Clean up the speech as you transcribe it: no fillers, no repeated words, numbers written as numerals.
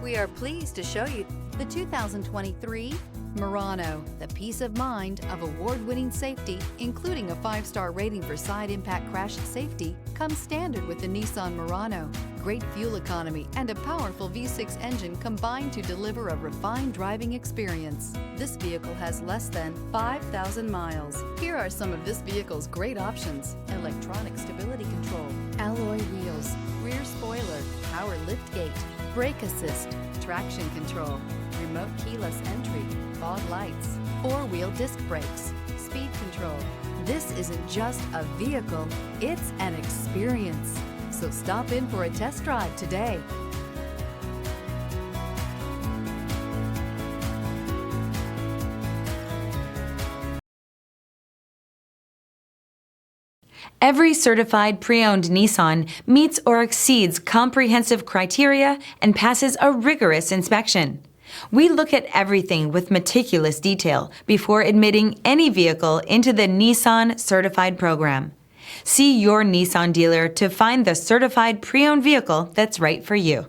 We are pleased to show you the 2023 Murano. The peace of mind of award-winning safety, including a 5-star rating for side impact crash safety, comes standard with the Nissan Murano. Great fuel economy and a powerful V6 engine combine to deliver a refined driving experience. This vehicle has less than 5,000 miles. Here are some of this vehicle's great options: electronic stability control, alloy wheels, rear spoiler, power liftgate, brake assist, traction control, remote keyless entry, fog lights, 4-wheel disc brakes, speed control. This isn't just a vehicle, it's an experience. So stop in for a test drive today. Every certified pre-owned Nissan meets or exceeds comprehensive criteria and passes a rigorous inspection. We look at everything with meticulous detail before admitting any vehicle into the Nissan Certified program. See your Nissan dealer to find the certified pre-owned vehicle that's right for you.